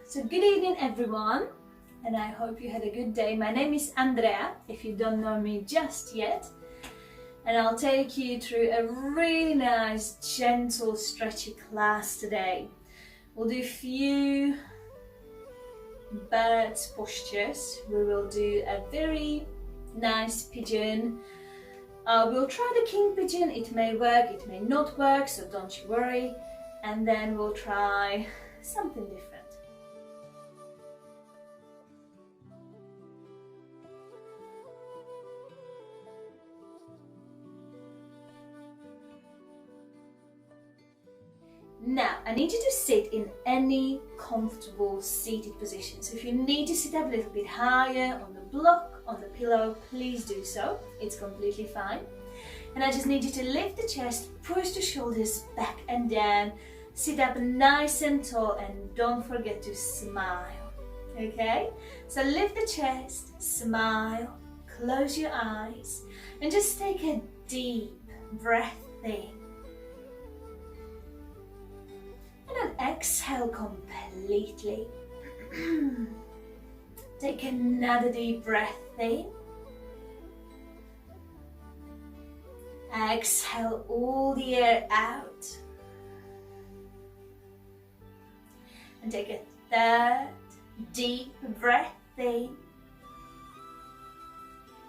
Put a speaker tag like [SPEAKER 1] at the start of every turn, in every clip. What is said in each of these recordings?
[SPEAKER 1] So good evening everyone, and I hope you had a good day. My name is Andrea, if you don't know me just yet, and I'll take you through a really nice, gentle, stretchy class today. We'll do a few birds postures. We will do a very nice pigeon. We'll try the king pigeon. It may work, it may not work, so don't you worry. And then we'll try something different. Now, I need you to sit in any comfortable seated position. So if you need to sit up a little bit higher on the block, on the pillow, please do so. It's completely fine. And I just need you to lift the chest, push the shoulders back and down, sit up nice and tall, and don't forget to smile, okay? So lift the chest, smile, close your eyes, and just take a deep breath in. And then exhale completely. Take another deep breath in. Exhale all the air out. And take a third deep breath in.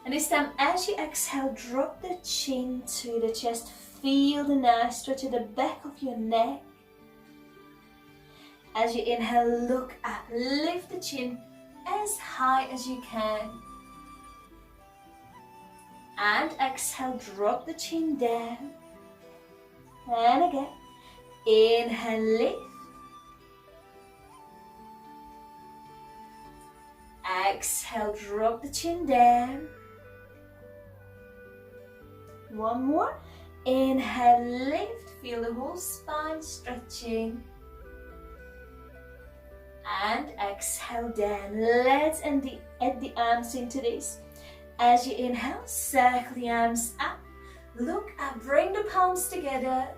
[SPEAKER 1] And this time, as you exhale, drop the chin to the chest. Feel the nice stretch at the back of your neck. As you inhale, look up, lift the chin as high as you can. And exhale, drop the chin down. And again, inhale, lift. Exhale, drop the chin down. One more. Inhale, lift, feel the whole spine stretching. And exhale down. Let's add the arms into this. As you inhale, circle the arms up. Look up, bring the palms together.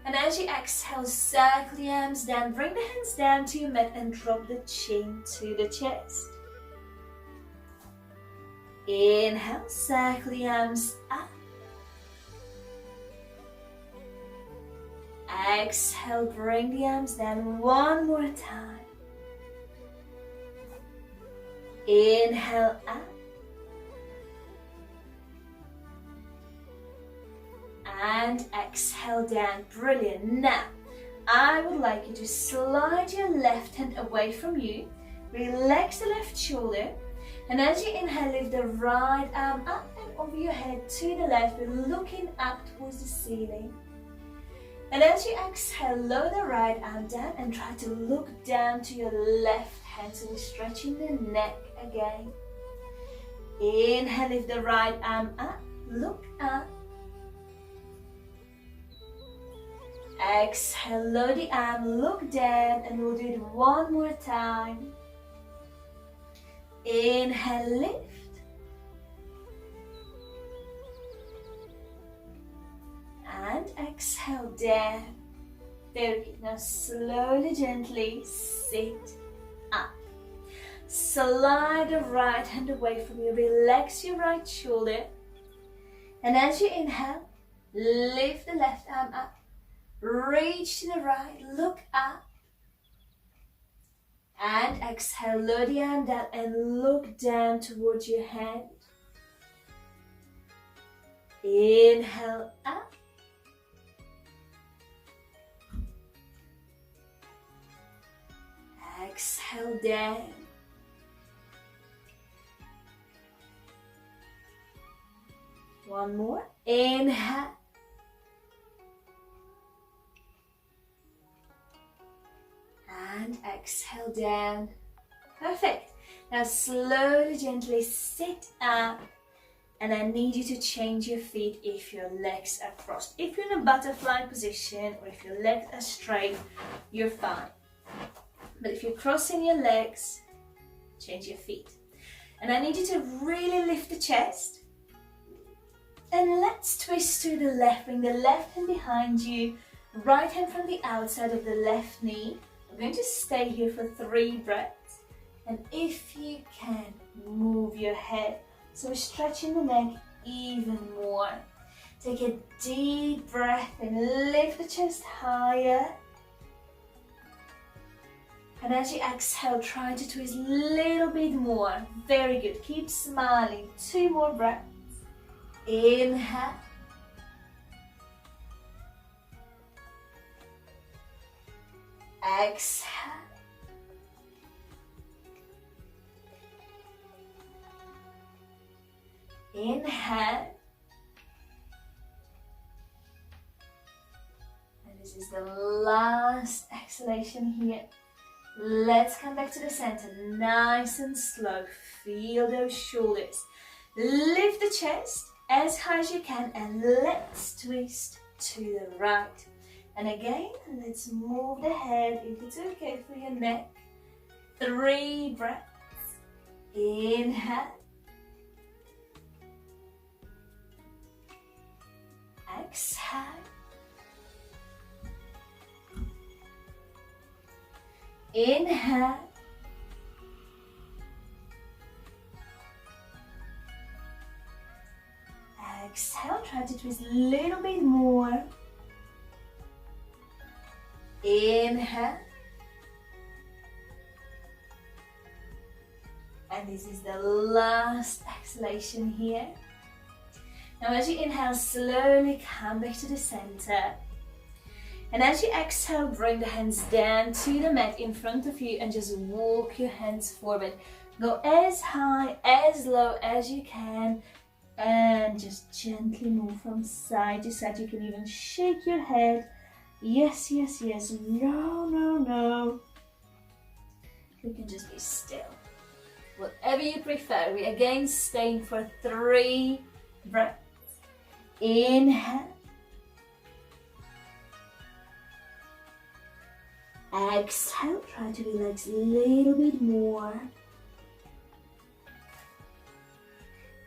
[SPEAKER 1] And as you exhale, circle the arms down. Bring the hands down to your mat and drop the chin to the chest. Inhale, circle the arms up. Exhale, bring the arms down one more time. Inhale up. And exhale down. Brilliant. Now, I would like you to slide your left hand away from you. Relax the left shoulder. And as you inhale, lift the right arm up and over your head to the left. We're looking up towards the ceiling. And as you exhale, lower the right arm down and try to look down to your left hand. So we're stretching the neck again. Inhale, lift the right arm up, look up. Exhale, lower the arm, look down, and we'll do it one more time. Inhale, lift. And exhale down. Very good. Now slowly, gently sit up. Slide the right hand away from you. Relax your right shoulder. And as you inhale, lift the left arm up. Reach to the right, look up. And exhale, lower the arm down and look down towards your hand. Inhale up. Exhale down. One more. Inhale. And exhale down. Perfect. Now slowly, gently sit up. And I need you to change your feet if your legs are crossed. If you're in a butterfly position or if your legs are straight, you're fine. But if you're crossing your legs, change your feet. And I need you to really lift the chest. And let's twist to the left. Bring the left hand behind you. Right hand from the outside of the left knee. We're going to stay here for 3 breaths. And if you can, move your head. So we're stretching the neck even more. Take a deep breath and lift the chest higher. And as you exhale, try to twist a little bit more. Very good. Keep smiling. 2 more breaths. Inhale. Exhale. Inhale. And this is the last exhalation here. Let's come back to the center, nice and slow. Feel those shoulders. Lift the chest as high as you can and let's twist to the right. And again, let's move the head if it's okay for your neck. 3 breaths. Inhale. Exhale. Inhale. Exhale, try to twist a little bit more. Inhale. And this is the last exhalation here. Now as you inhale, slowly come back to the center. And as you exhale, bring the hands down to the mat in front of you and just walk your hands forward. Go as high, as low as you can and just gently move from side to side. You can even shake your head. Yes, yes, yes. No, no, no. You can just be still. Whatever you prefer. We again staying for 3 breaths. Inhale. Exhale, try to relax a little bit more.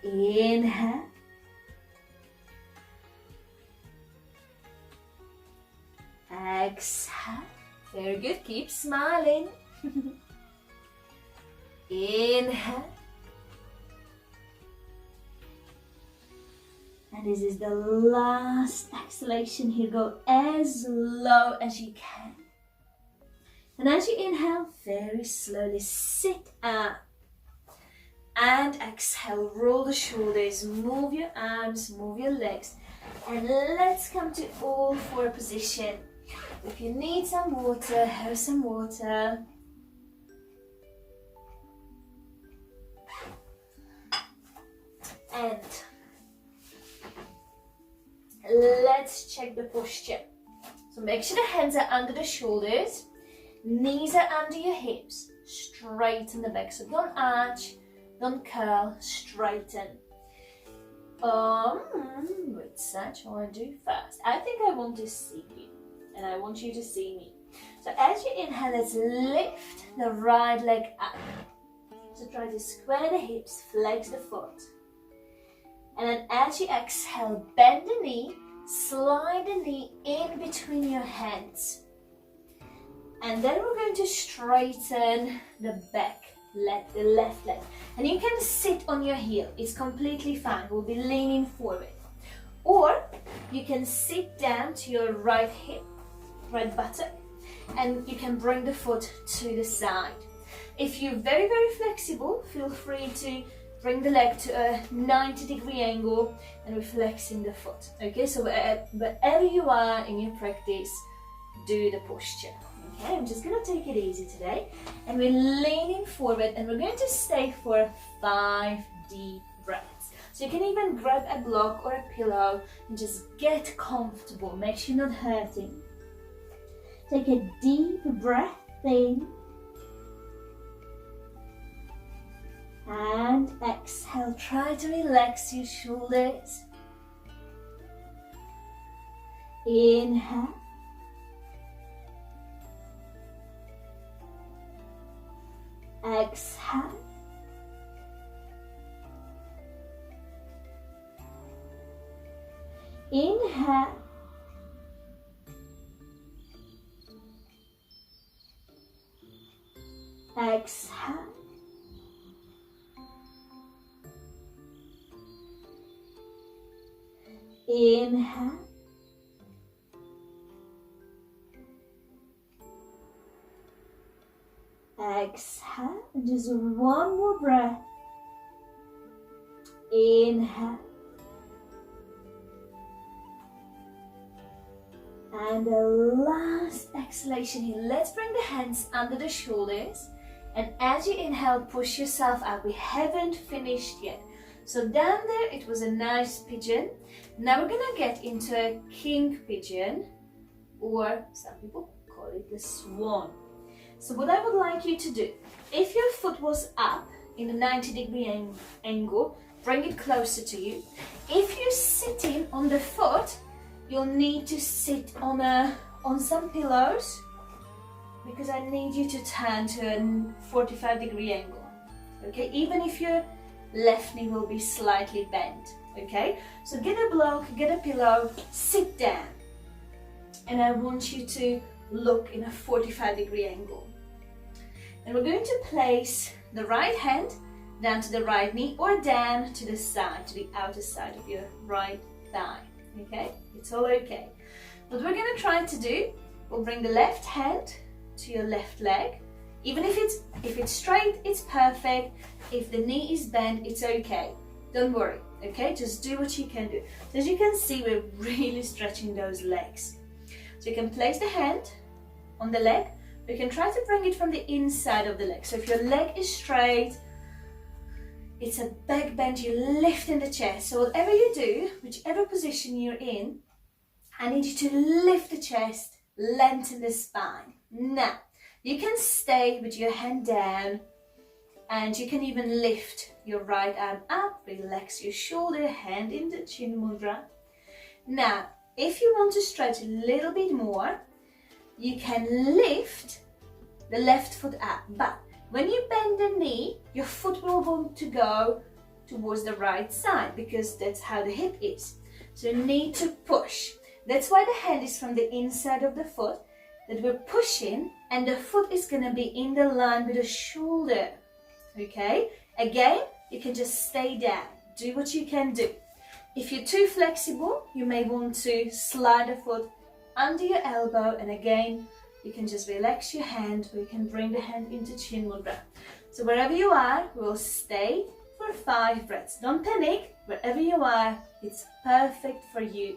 [SPEAKER 1] Inhale. Exhale. Very good, keep smiling. Inhale. And this is the last exhalation here. Go as low as you can. And as you inhale, very slowly sit up. And exhale, roll the shoulders, move your arms, move your legs. And let's come to all 4 position. If you need some water, have some water. And let's check the posture. So make sure the hands are under the shoulders, knees are under your hips, straighten the back. So don't arch, don't curl, straighten. Which side shall I do first? I think I want to see you, and I want you to see me. So as you inhale, let's lift the right leg up. So try to square the hips, flex the foot. And then as you exhale, bend the knee, slide the knee in between your hands. And then we're going to straighten the back leg, the left leg. And you can sit on your heel, it's completely fine. We'll be leaning forward. Or you can sit down to your right hip, right buttock, and you can bring the foot to the side. If you're very, very flexible, feel free to bring the leg to a 90-degree angle and we're flexing the foot. Okay, so wherever you are in your practice, do the posture. Okay, I'm just gonna take it easy today. And we're leaning forward and we're going to stay for 5 deep breaths. So you can even grab a block or a pillow and just get comfortable. Make sure you're not hurting. Take a deep breath in. And exhale, try to relax your shoulders. Inhale. Exhale. Inhale. Exhale. Inhale. Exhale. And just one more breath. Inhale. And the last exhalation here. Let's bring the hands under the shoulders. And as you inhale, push yourself up. We haven't finished yet. So down there, it was a nice pigeon. Now we're gonna get into a king pigeon, or some people call it the swan. So what I would like you to do, if your foot was up in a 90-degree angle, bring it closer to you. If you're sitting on the foot, you'll need to sit on some pillows, because I need you to turn to a 45-degree angle. Okay, even if your left knee will be slightly bent. Okay, so get a block, get a pillow, sit down, and I want you to look in a 45-degree angle. And we're going to place the right hand down to the right knee or down to the side, to the outer side of your right thigh. Okay, it's all okay. What we're going to try to do, we'll bring the left hand to your left leg. Even if it's straight, it's perfect. If the knee is bent, it's okay. Don't worry, okay? Just do what you can do. So as you can see, we're really stretching those legs. So you can place the hand on the leg. You can try to bring it from the inside of the leg. So if your leg is straight, it's a back bend, you lift in the chest. So whatever you do, whichever position you're in, I need you to lift the chest, lengthen the spine. Now, you can stay with your hand down, and you can even lift your right arm up, relax your shoulder, hand in the chin mudra. Now, if you want to stretch a little bit more, you can lift the left foot up, but when you bend the knee, your foot will want to go towards the right side, because that's how the hip is. So you need to push. That's why the hand is from the inside of the foot, that we're pushing, and the foot is going to be in the line with the shoulder. Okay? Again, you can just stay down. Do what you can do. If you're too flexible, you may want to slide the foot under your elbow, and again, you can just relax your hand, or you can bring the hand into chin mudra. So wherever you are, we'll stay for 5 breaths. Don't panic. Wherever you are, it's perfect for you.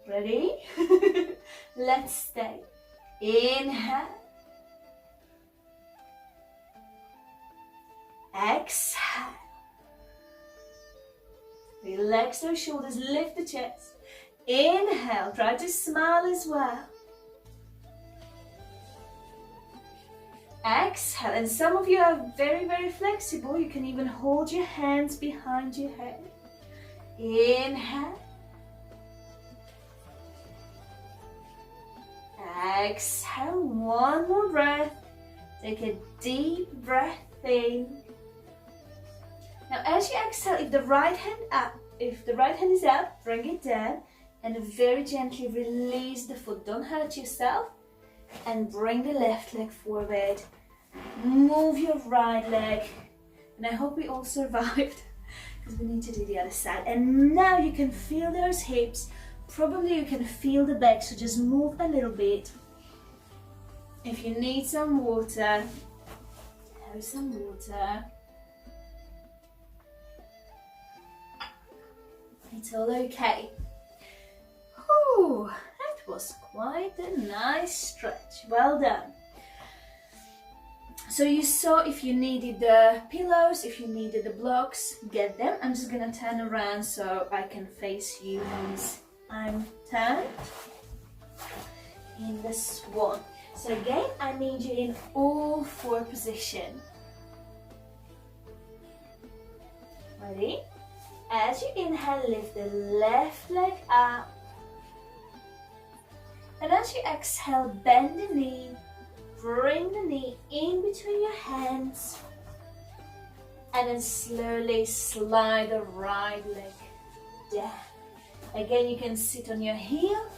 [SPEAKER 1] Ready? Let's stay. Inhale. Exhale. Relax those shoulders, lift the chest. Inhale, try to smile as well. Exhale, and some of you are very, very flexible. You can even hold your hands behind your head. Inhale. Exhale, one more breath. Take a deep breath in. Now as you exhale, if the right hand is up, bring it down and very gently release the foot. Don't hurt yourself, and bring the left leg forward. Move your right leg, and I hope we all survived, because we need to do the other side. And now you can feel those hips. Probably you can feel the back, so just move a little bit. If you need some water, have some water. It's all okay. Whew, that was quite a nice stretch. Well done. So you saw if you needed the pillows, if you needed the blocks, get them. I'm just gonna turn around so I can face you once I'm turned in the swan. So again, I need you in all 4 positions. Ready? As you inhale, lift the left leg up. And as you exhale, bend the knee, bring the knee in between your hands, and then slowly slide the right leg down. Again, you can sit on your heel,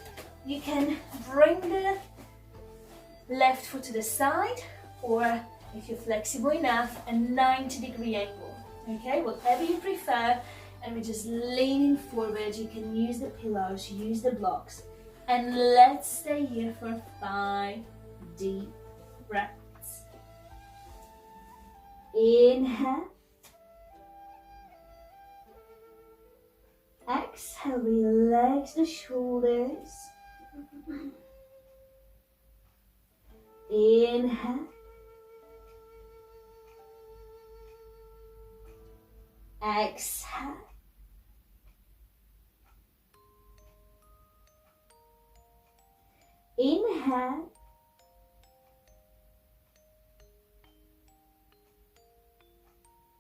[SPEAKER 1] you can bring the left foot to the side, or if you're flexible enough, a 90-degree angle. Okay, whatever you prefer. And we're just leaning forward. You can use the pillows, use the blocks. And let's stay here for 5 deep breaths. Inhale. Exhale, relax the shoulders. Inhale. Exhale. Inhale.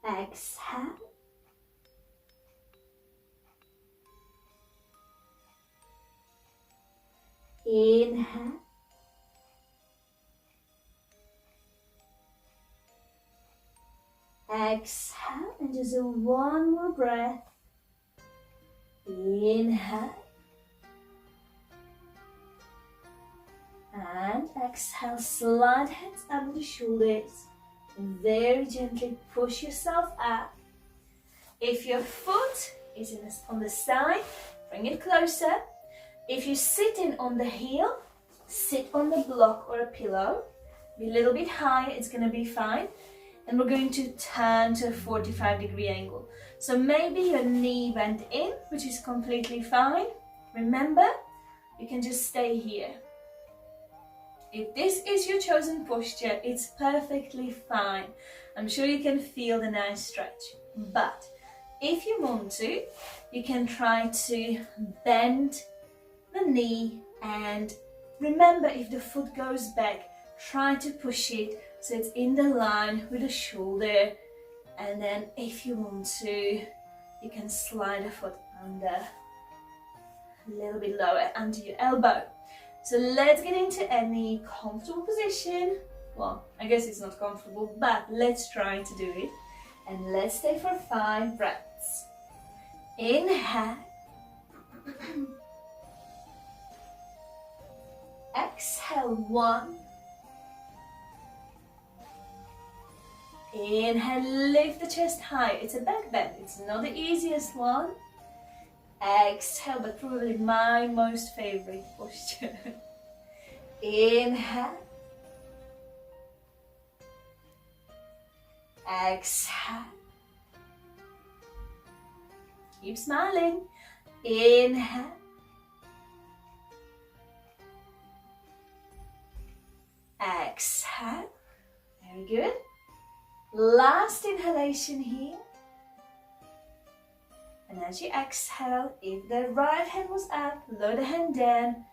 [SPEAKER 1] Exhale. Inhale. Exhale, and just one more breath. Inhale. And exhale, slide hands under the shoulders. And very gently push yourself up. If your foot is on the side, bring it closer. If you're sitting on the heel, sit on the block or a pillow. Be a little bit higher, it's going to be fine. And we're going to turn to a 45-degree angle. So maybe your knee went in, which is completely fine. Remember, you can just stay here. If this is your chosen posture, it's perfectly fine. I'm sure you can feel the nice stretch. But if you want to, you can try to bend the knee, and remember, if the foot goes back, try to push it so it's in the line with the shoulder. And then if you want to, you can slide the foot under, a little bit lower under your elbow. So let's get into any comfortable position. Well, I guess it's not comfortable, but let's try to do it. And let's stay for 5 breaths. Inhale. Exhale, 1. Inhale, lift the chest high. It's a back bend. It's not the easiest one. Exhale, but probably my most favorite posture. Inhale. Exhale. Keep smiling. Inhale. Exhale. Very good. Last inhalation here. And as you exhale, if the right hand was up, lower the hand down.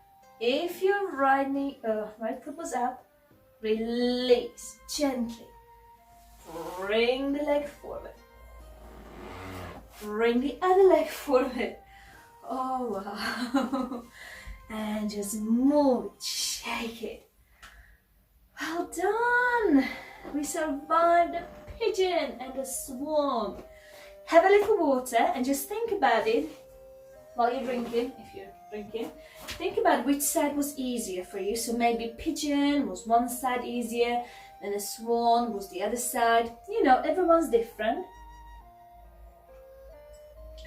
[SPEAKER 1] If your right foot was up, release gently. Bring the leg forward. Bring the other leg forward. Oh wow. And just move it, shake it. Well done. We survived the pigeon and the swan. Have a little water and just think about it while you're drinking, if you're drinking. Think about which side was easier for you. So maybe pigeon was one side easier, and the swan was the other side. You know, everyone's different.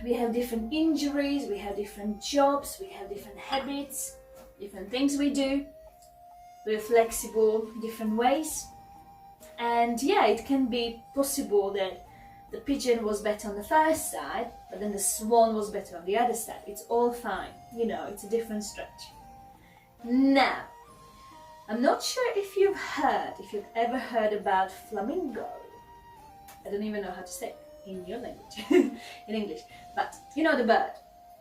[SPEAKER 1] We have different injuries, we have different jobs, we have different habits, different things we do. We're flexible in different ways. And yeah, it can be possible that the pigeon was better on the first side, but then the swan was better on the other side. It's all fine, you know, it's a different stretch. Now, I'm not sure if you've ever heard about flamingo. I don't even know how to say it in your language, in English, but you know the bird,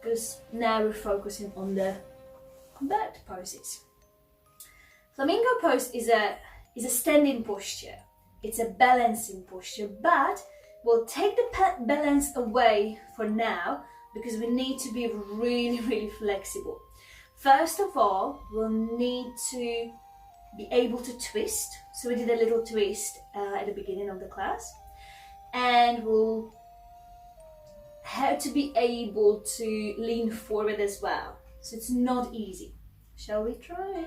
[SPEAKER 1] because now we're focusing on the bird poses. Flamingo pose is a standing posture. It's a balancing posture, but we'll take the balance away for now because we need to be really, really flexible. First of all, we'll need to be able to twist. So we did a little twist at the beginning of the class, and we'll have to be able to lean forward as well. So it's not easy. Shall we try?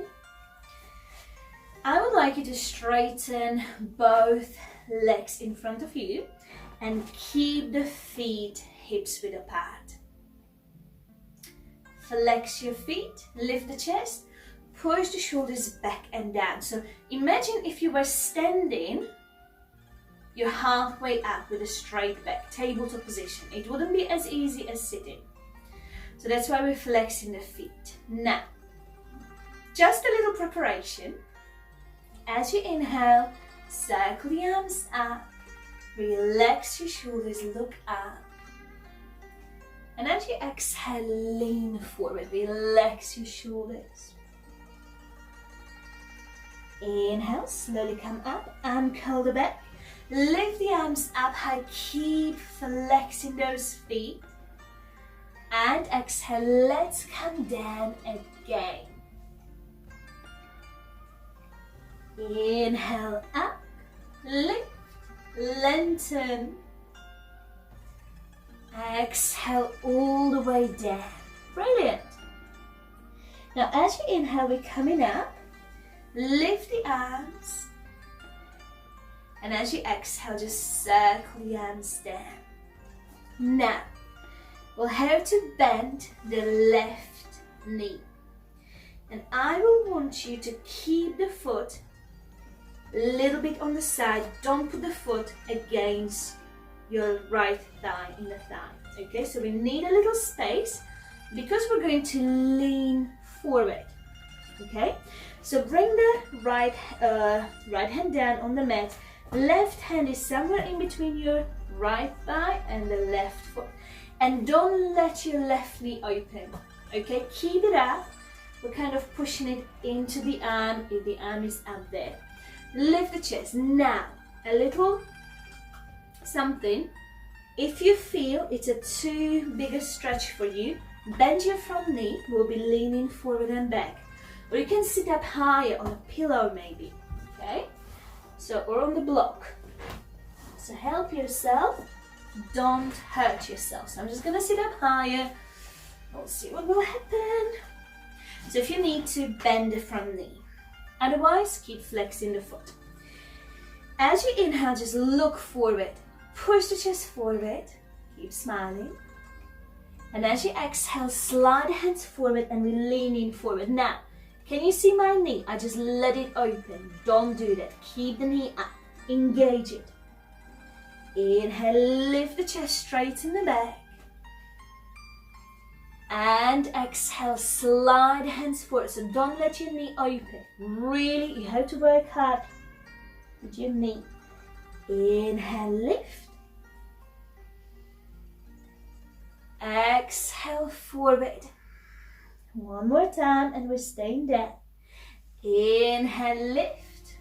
[SPEAKER 1] I would like you to straighten both legs in front of you and keep the feet hips width apart. Flex your feet, lift the chest, push the shoulders back and down. So imagine if you were standing, you're halfway up with a straight back, tabletop position. It wouldn't be as easy as sitting. So that's why we're flexing the feet. Now, just a little preparation. As you inhale, circle the arms up, relax your shoulders, look up. And as you exhale, lean forward, relax your shoulders. Inhale, slowly come up, arm curl the back. Lift the arms up high, keep flexing those feet. And exhale, let's come down again. Inhale up, lift, lengthen. Exhale all the way down. Brilliant. Now as you inhale, we're coming up. Lift the arms. And as you exhale, just circle the arms down. Now, we'll have to bend the left knee. And I will want you to keep the foot a little bit on the side. Don't put the foot against your right thigh in the thigh. Okay, so we need a little space because we're going to lean forward. Okay, so bring the right hand down on the mat. Left hand is somewhere in between your right thigh and the left foot. And don't let your left knee open. Okay, keep it up. We're kind of pushing it into the arm if the arm is up there. Lift the chest. Now, a little something. If you feel it's a too big a stretch for you, bend your front knee. We'll be leaning forward and back. Or you can sit up higher on a pillow maybe. Okay? So, or on the block. So help yourself. Don't hurt yourself. So I'm just gonna sit up higher. We'll see what will happen. So if you need to, bend the front knee. Otherwise, keep flexing the foot. As you inhale, just look forward. Push the chest forward. Keep smiling. And as you exhale, slide the hands forward and we lean in forward. Now, can you see my knee? I just let it open. Don't do that. Keep the knee up. Engage it. Inhale, lift the chest, straighten the back. And exhale, slide the hands forward. So don't let your knee open. Really, you have to work hard with your knee. Inhale, lift. Exhale, forward. One more time and we're staying there. Inhale, lift.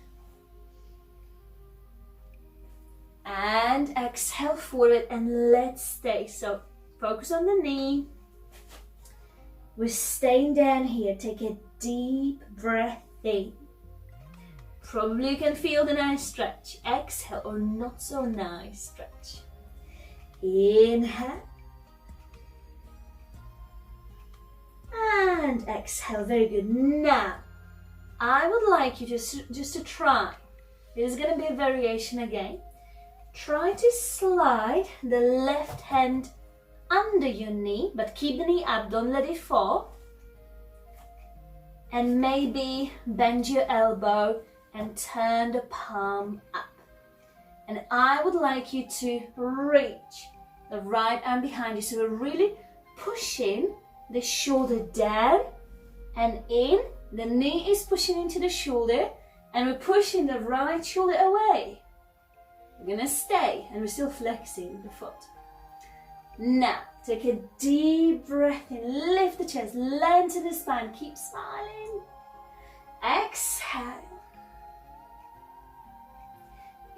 [SPEAKER 1] And exhale forward and let's stay. So focus on the knee. We're staying down here. Take a deep breath in. Probably you can feel the nice stretch. Exhale or not so nice stretch. Inhale. And exhale. Very good. Now, I would like you just to try. There's going to be a variation again. Try to slide the left hand under your knee, but keep the knee up, don't let it fall. And maybe bend your elbow and turn the palm up. And I would like you to reach the right arm behind you. So we're really pushing the shoulder down and in. The knee is pushing into the shoulder and we're pushing the right shoulder away. We're gonna stay and we're still flexing the foot. Now, take a deep breath in, lift the chest, lengthen the spine, keep smiling. Exhale.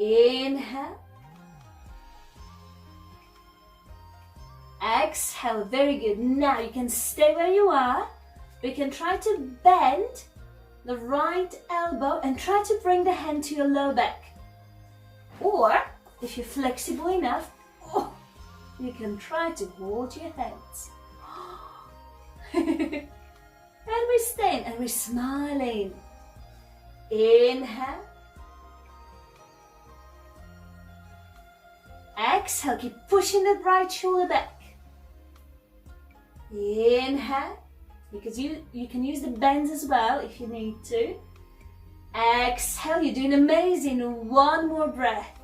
[SPEAKER 1] Inhale. Exhale, very good. Now you can stay where you are. We can try to bend the right elbow and try to bring the hand to your low back. Or, if you're flexible enough, you can try to hold your hands. And we're staying and we're smiling. Inhale. Exhale, keep pushing that right shoulder back. Inhale, because you can use the bends as well if you need to. Exhale, you're doing amazing. One more breath.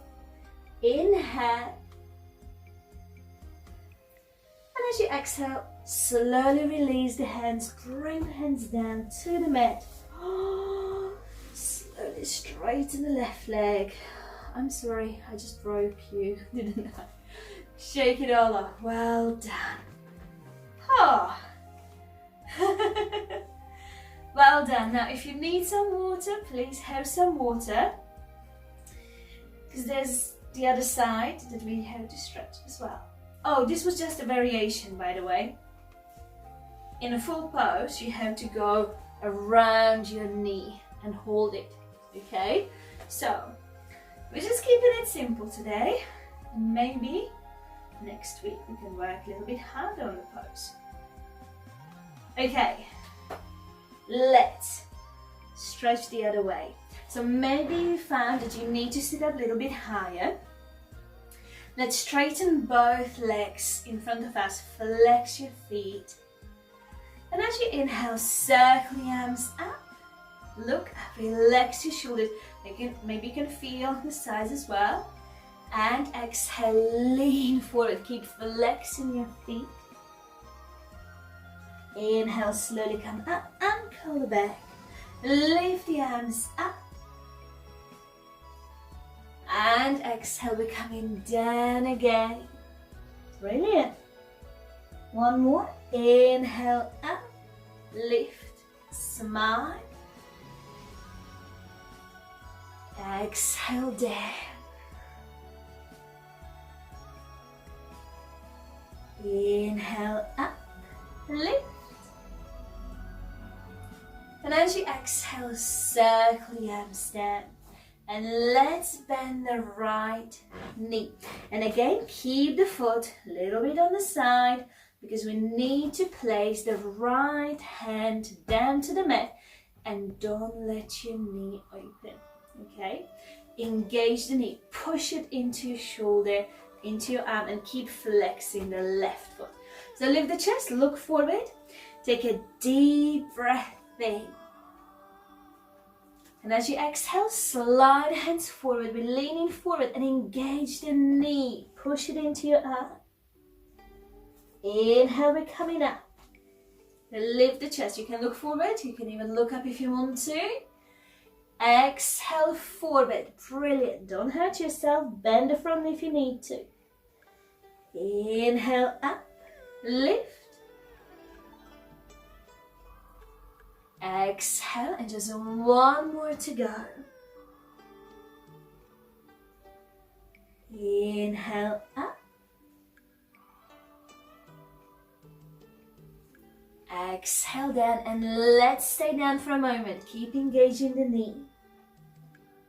[SPEAKER 1] Inhale. And as you exhale, slowly release the hands. Bring the hands down to the mat. Slowly straighten the left leg. I'm sorry, I just broke you, didn't I? Shake it all off. Well done. Oh. Well done. Now, if you need some water, please have some water. Because there's the other side that we have to stretch as well. Oh, this was just a variation, by the way. In a full pose, you have to go around your knee and hold it, okay? So, we're just keeping it simple today. Maybe next week we can work a little bit harder on the pose. Okay, let's stretch the other way. So maybe you found that you need to sit up a little bit higher. Let's straighten both legs in front of us. Flex your feet. And as you inhale, circle the arms up. Look up, relax your shoulders. Maybe you can feel the sides as well. And exhale, lean forward. Keep flexing your feet. Inhale, slowly come up and curl the back. Lift the arms up. And exhale, we're coming down again. Brilliant. One more. Inhale up. Lift. Smile. Exhale down. Inhale up. Lift. And as you exhale, circle the arms down. And let's bend the right knee. And again, keep the foot a little bit on the side because we need to place the right hand down to the mat and don't let your knee open, okay? Engage the knee, push it into your shoulder, into your arm and keep flexing the left foot. So lift the chest, look forward, take a deep breath in. And as you exhale, slide the hands forward. We're leaning forward and engage the knee. Push it into your arm. Inhale, we're coming up. Lift the chest. You can look forward. You can even look up if you want to. Exhale, forward. Brilliant. Don't hurt yourself. Bend the front if you need to. Inhale, up. Lift. Exhale, and just one more to go. Inhale up. Exhale down, and let's stay down for a moment. Keep engaging the knee.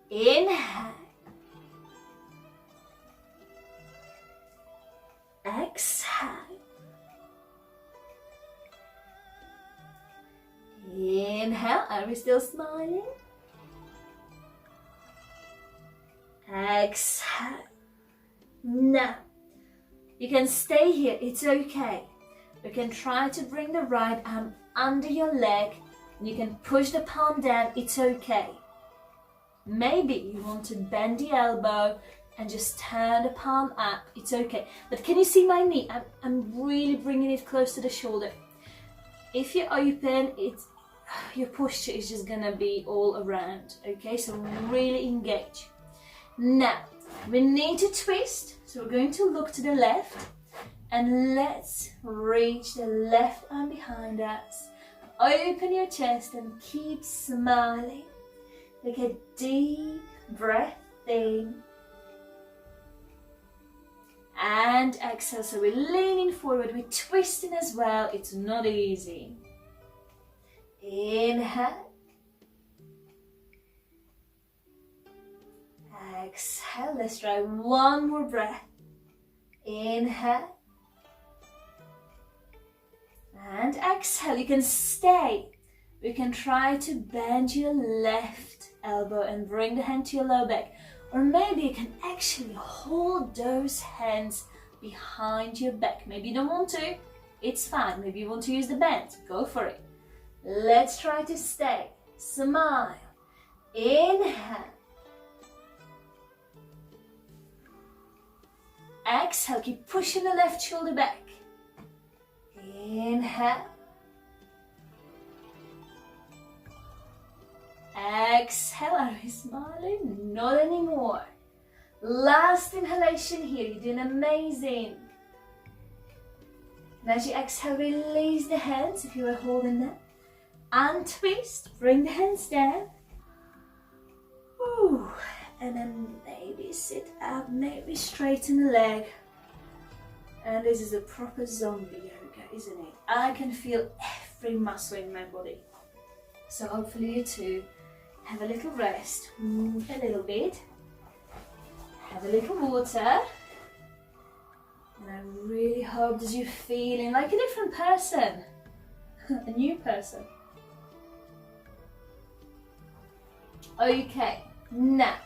[SPEAKER 1] Inhale. Exhale. Inhale, are we still smiling? Exhale. Now, you can stay here, it's okay. You can try to bring the right arm under your leg and you can push the palm down, it's okay. Maybe you want to bend the elbow and just turn the palm up, it's okay. But can you see my knee? I'm really bringing it close to the shoulder. If you open, your posture is just gonna be all around, okay? So really engage. Now, we need to twist, so we're going to look to the left and let's reach the left arm behind us. Open your chest and keep smiling. Take a deep breath in. And exhale, so we're leaning forward, we're twisting as well, it's not easy. Inhale. Exhale, let's try one more breath. Inhale. And exhale, you can stay. We can try to bend your left elbow and bring the hand to your low back. Or maybe you can actually hold those hands behind your back. Maybe you don't want to, it's fine. Maybe you want to use the band, go for it. Let's try to stay. Smile. Inhale. Exhale, keep pushing the left shoulder back. Inhale. Exhale, are we smiling? Not anymore. Last inhalation here, you're doing amazing. And as you exhale, release the hands if you were holding them. Untwist, bring the hands down. Ooh. And then maybe sit up, maybe straighten the leg. And this is a proper zombie yoga, isn't it? I can feel every muscle in my body. So hopefully you too. Have a little rest, move a little bit, have a little water, and I really hope that you're feeling like a different person, a new person. Okay, now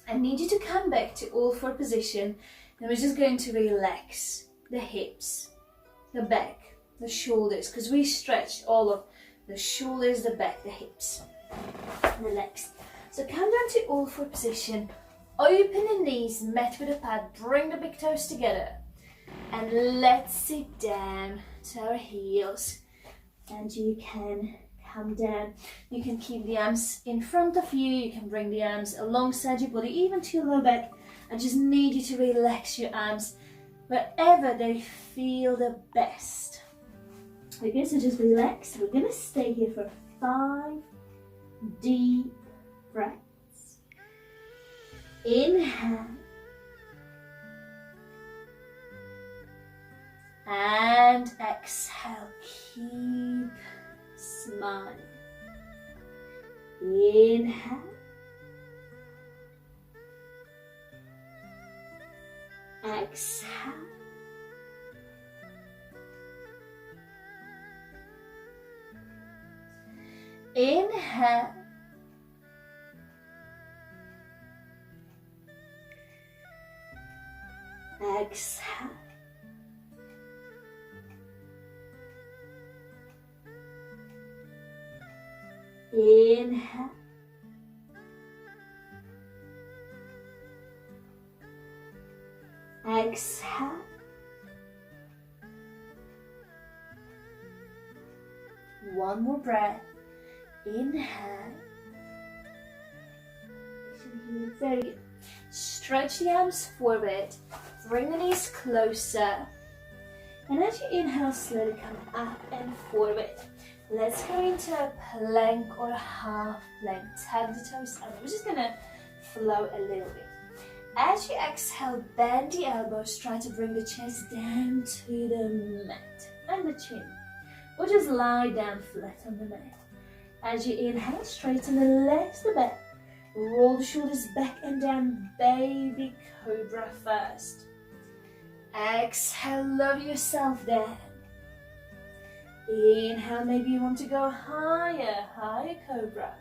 [SPEAKER 1] I need you to come back to all four position, and we're just going to relax the hips, the back, the shoulders, because we stretched all of the shoulders, the back, the hips. Relax. So come down to all four position. Open the knees, mat with a pad. Bring the big toes together. And let's sit down to our heels. And you can come down. You can keep the arms in front of you. You can bring the arms alongside your body, even to your low back. I just need you to relax your arms wherever they feel the best. Okay, so just relax. We're going to stay here for 5 deep breaths. Inhale. And exhale. Keep smiling. Inhale. Exhale. Inhale. Exhale. Inhale. Exhale. One more breath. Inhale. Very good. Stretch the arms forward. Bring the knees closer. And as you inhale, slowly come up and forward. Let's go into a plank or half plank. Tug the toes under. We're just going to flow a little bit. As you exhale, bend the elbows. Try to bring the chest down to the mat and the chin. Or just lie down flat on the mat. As you inhale, straighten the legs, the back. Roll the shoulders back and down, baby cobra first. Exhale, lower yourself down. Inhale, maybe you want to go higher, higher cobra.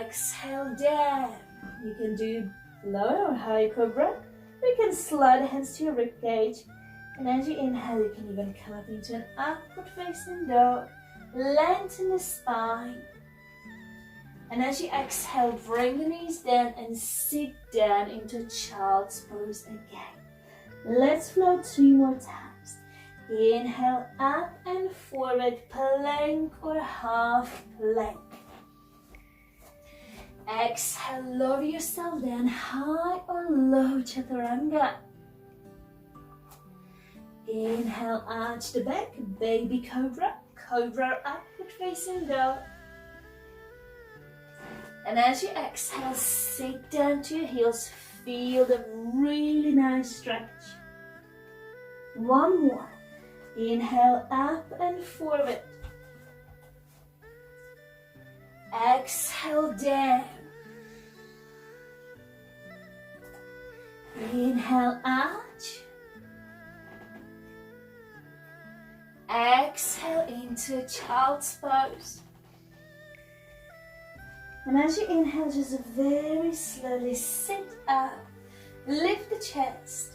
[SPEAKER 1] Exhale down. You can do lower or higher cobra. You can slide the hands to your rib cage. And as you inhale, you can even come up into an upward facing dog. Lengthen the spine. And as you exhale, bring the knees down and sit down into child's pose again. Let's flow 2 more times. Inhale, up and forward, plank or half plank. Exhale, lower yourself down, high or low chaturanga. Inhale, arch the back, baby cobra, cobra upward facing dog. And as you exhale, sit down to your heels, feel the really nice stretch. One more. Inhale, up and forward. Exhale, down. Inhale, arch. Exhale into child's pose. And as you inhale, just very slowly sit up, lift the chest.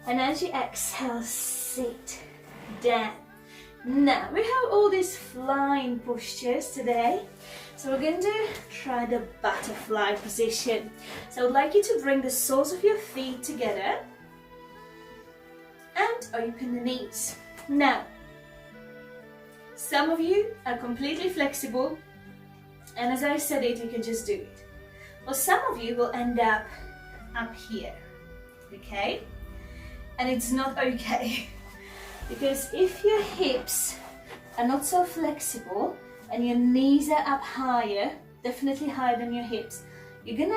[SPEAKER 1] And as you exhale, sit down. Now, we have all these flying postures today. So we're going to try the butterfly position. So I would like you to bring the soles of your feet together and open the knees. Now, some of you are completely flexible, and as I said it, you can just do it. Well, some of you will end up here, okay? And it's not okay, because if your hips are not so flexible and your knees are up higher, definitely higher than your hips, you're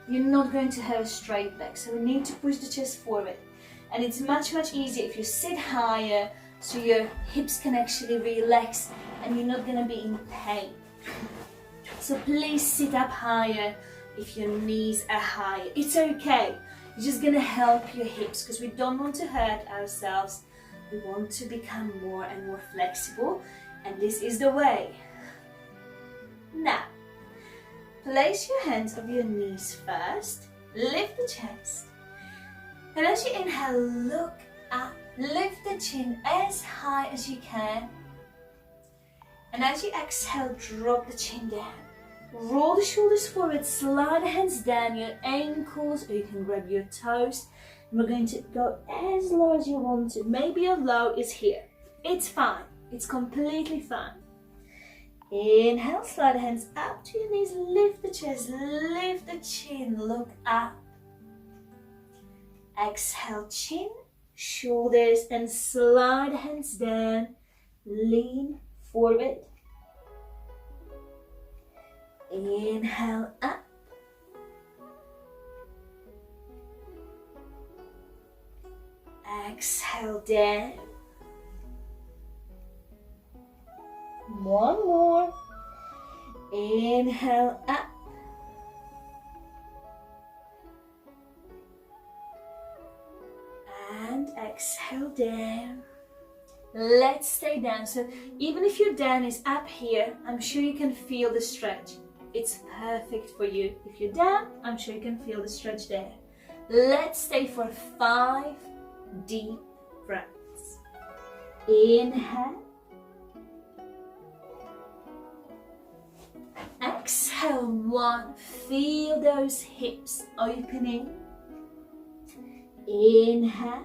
[SPEAKER 1] not going to have a straight back. So we need to push the chest forward. And it's much easier if you sit higher, so your hips can actually relax and you're not going to be in pain. So please sit up higher if your knees are higher. It's okay. It's just going to help your hips, because we don't want to hurt ourselves. We want to become more and more flexible, and this is the way. Now, place your hands on your knees first. Lift the chest. And as you inhale, look up. Lift the chin as high as you can. And as you exhale, drop the chin down. Roll the shoulders forward, slide the hands down your ankles, or you can grab your toes. And we're going to go as low as you want to. Maybe your low is here. It's fine. It's completely fine. Inhale, slide the hands up to your knees, lift the chest, lift the chin, look up. Exhale, chin, shoulders, and slide the hands down. Lean forward. Inhale, up. Exhale, down. One more. Inhale, up. And exhale, down. Let's stay down. So even if your down is up here, I'm sure you can feel the stretch. It's perfect for you. If you're down, I'm sure you can feel the stretch there. Let's stay for 5 deep breaths. Inhale. Exhale, 1. Feel those hips opening. Inhale.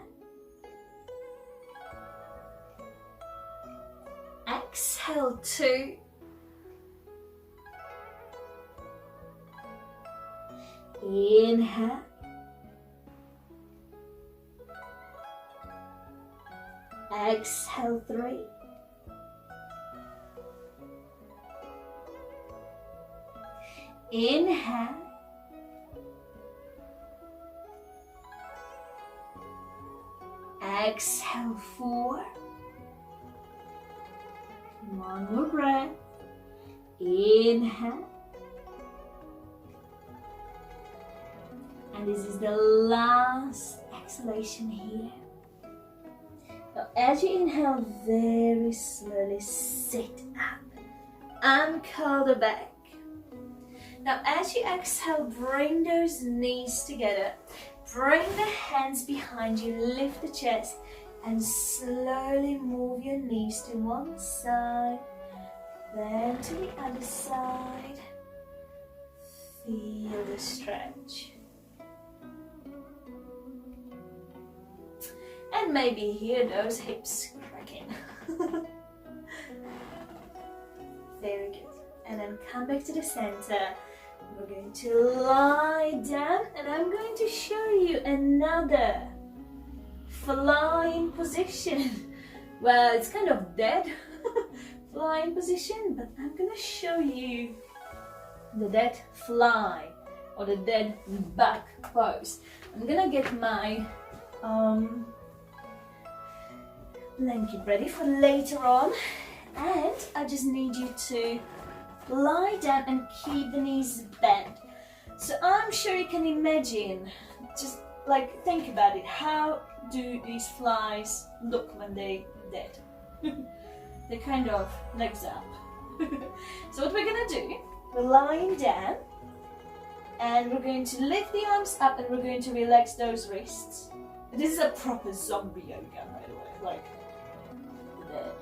[SPEAKER 1] Exhale, 2. Inhale. Exhale, 3. Inhale. Exhale, 4. One more breath. Inhale. And this is the last exhalation here. Now, as you inhale, very slowly sit up and curl the back. Now, as you exhale, bring those knees together. Bring the hands behind you, lift the chest, and slowly move your knees to one side, then to the other side. Feel the stretch. And maybe hear those hips cracking. Very good. And then come back to the center. We're going to lie down, and I'm going to show you another flying position. Well, it's kind of dead flying position, but I'm going to show you the dead fly or the dead back pose. I'm going to get my blanket ready for later on, and I just need you to lie down and keep the knees bent. So I'm sure you can imagine, just like think about it, how do these flies look when they're dead? They're kind of legs up, So what we're gonna do, we're lying down and we're going to lift the arms up and we're going to relax those wrists. This is a proper zombie yoga, by the way, like that.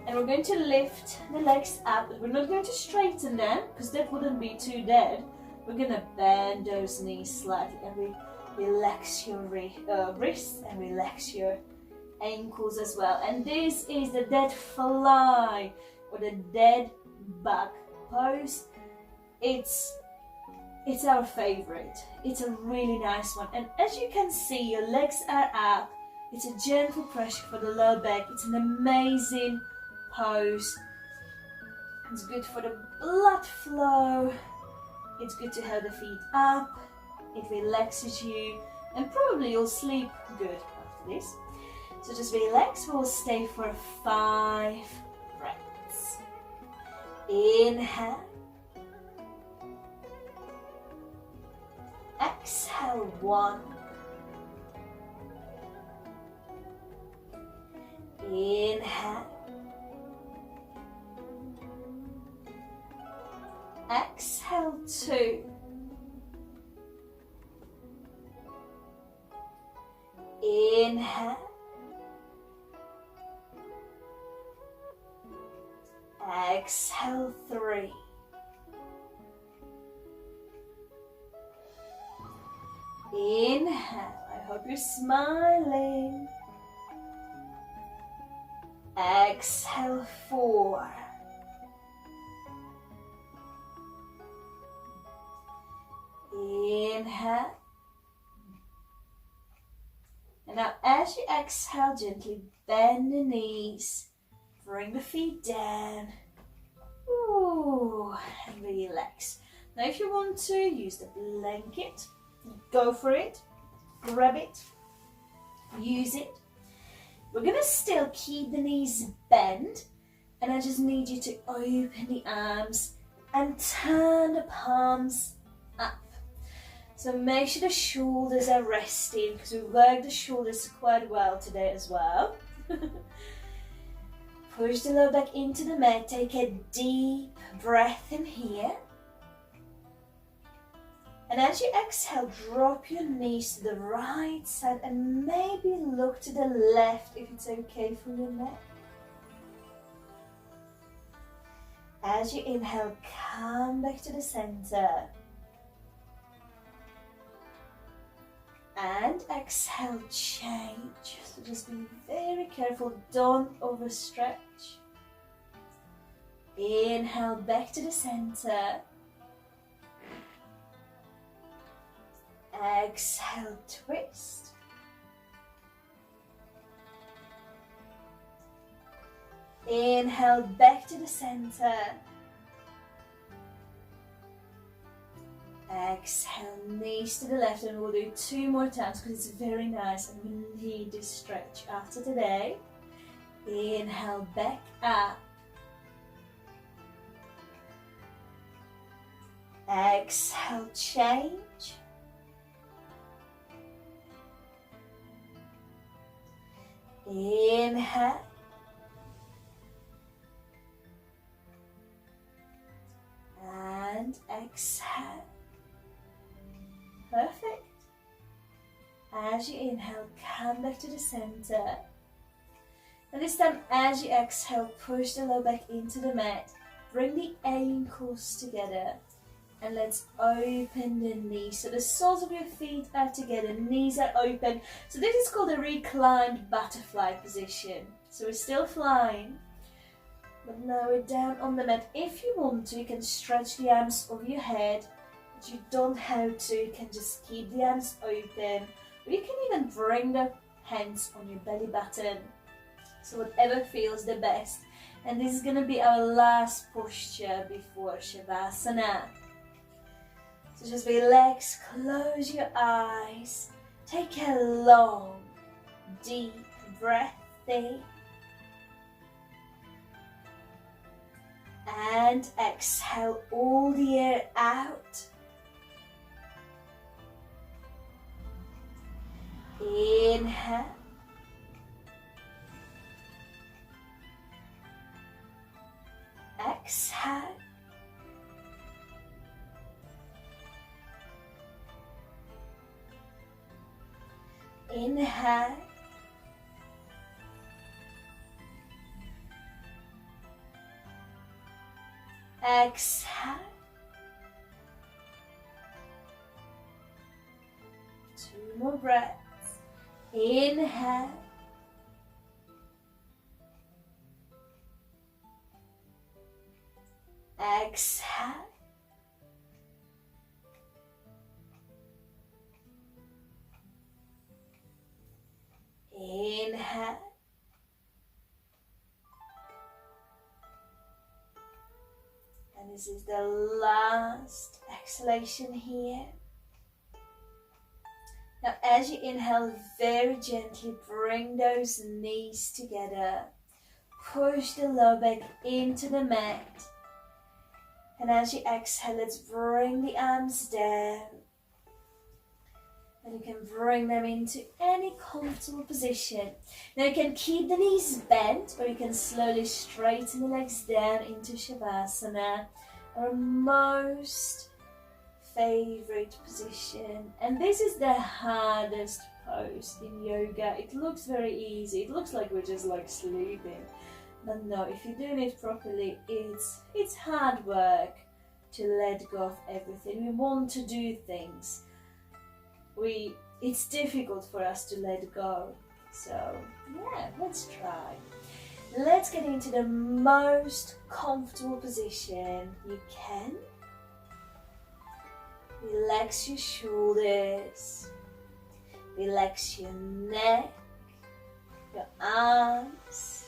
[SPEAKER 1] And we're going to lift the legs up, but we're not going to straighten them because that wouldn't be too dead. We're gonna bend those knees slightly and we relax your wrists and relax your ankles as well. And this is the dead fly or the dead bug pose. It's our favorite. It's a really nice one. And as you can see, your legs are up. It's a gentle pressure for the lower back. It's an amazing pose. It's good for the blood flow. It's good to have the feet up. It relaxes you and probably you'll sleep good after this. So just relax. We'll stay for 5 breaths. Inhale. Exhale 1. Inhale. Exhale 2. Inhale. Exhale 3. Inhale. I hope you're smiling. Exhale 4. Inhale. And now as you exhale, gently bend the knees. Bring the feet down. Ooh, and relax. Now if you want to use the blanket, go for it. Grab it. Use it. We're going to still keep the knees bent. And I just need you to open the arms and turn the palms up. So make sure the shoulders are resting because we worked the shoulders quite well today as well. Push the lower back into the mat. Take a deep breath in here. And as you exhale, drop your knees to the right side and maybe look to the left if it's okay for your neck. As you inhale, come back to the center. And exhale, change. So just be very careful, don't overstretch. Inhale, back to the center. Exhale, twist. Inhale, back to the center. Exhale, knees to the left, and we'll do 2 more times because it's very nice and we need this stretch after today. Inhale, back up. Exhale, change. Inhale. And exhale. Perfect. As you inhale, come back to the center. And this time, as you exhale, push the lower back into the mat. Bring the ankles together. And let's open the knees. So the soles of your feet are together, knees are open. So this is called a reclined butterfly position. So we're still flying. But now we're down on the mat. If you want to, you can stretch the arms over your head. But you don't have to. You can just keep the arms open. Or you can even bring the hands on your belly button. So whatever feels the best. And this is going to be our last posture before Shavasana. So just relax, close your eyes, take a long, deep breath in, and exhale all the air out. Inhale. exhale. Inhale. Exhale. 2 more breaths. Inhale. Exhale. Inhale. And this is the last exhalation here. Now as you inhale, very gently bring those knees together. Push the lower back into the mat. And as you exhale, let's bring the arms down. And you can bring them into any comfortable position. Now you can keep the knees bent, or you can slowly straighten the legs down into Shavasana, our most favorite position. And this is the hardest pose in yoga. It looks very easy. It looks like we're just like sleeping. But no, if you're doing it properly, it's hard work to let go of everything. We want to do things. It's difficult for us to let go. So yeah, let's try. Let's get into the most comfortable position you can. Relax your shoulders. Relax your neck, your arms.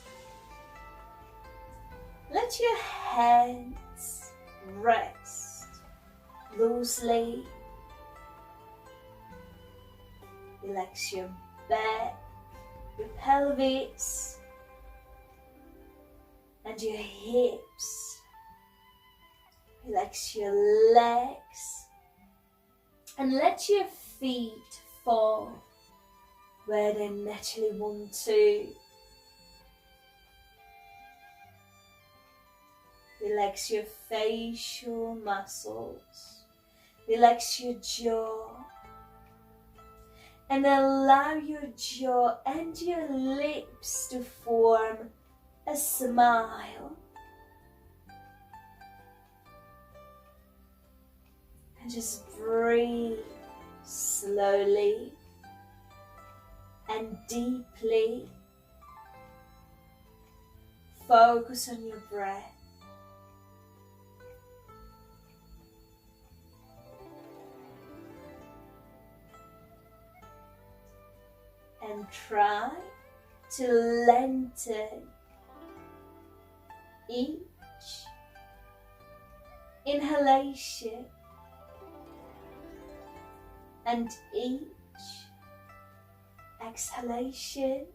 [SPEAKER 1] Let your hands rest loosely. Relax your back, your pelvis, and your hips. Relax your legs, and let your feet fall where they naturally want to. Relax your facial muscles. Relax your jaw. And allow your jaw and your lips to form a smile. And just breathe slowly and deeply. Focus on your breath. And try to lengthen each inhalation and each exhalation.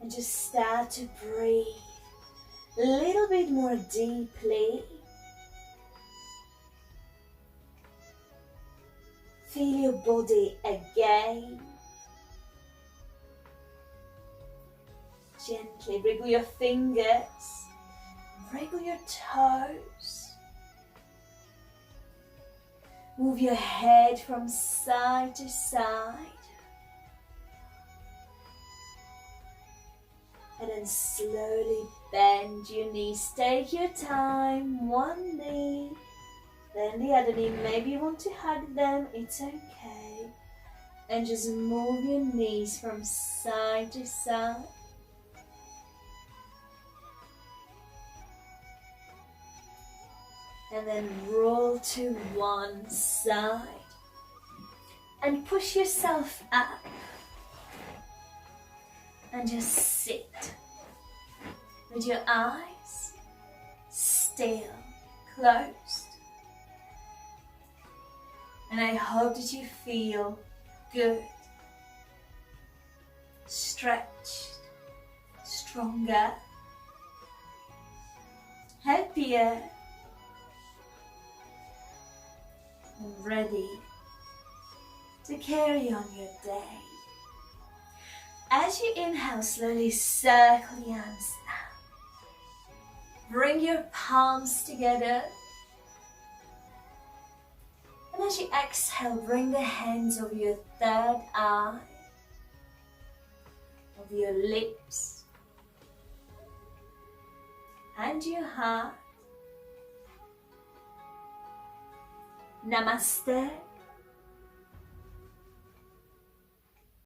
[SPEAKER 1] And just start to breathe a little bit more deeply. Feel your body again. Gently wriggle your fingers, wriggle your toes. Move your head from side to side. And then slowly bend your knees. Take your time. One knee, then the other knee. Maybe you want to hug them, it's okay. And just move your knees from side to side. And then roll to one side. And push yourself up. And just sit with your eyes still closed. And I hope that you feel good, stretched, stronger, happier, and ready to carry on your day. As you inhale, slowly circle the arms out. Bring your palms together. And as you exhale, bring the hands over your third eye, over your lips, and your heart. Namaste.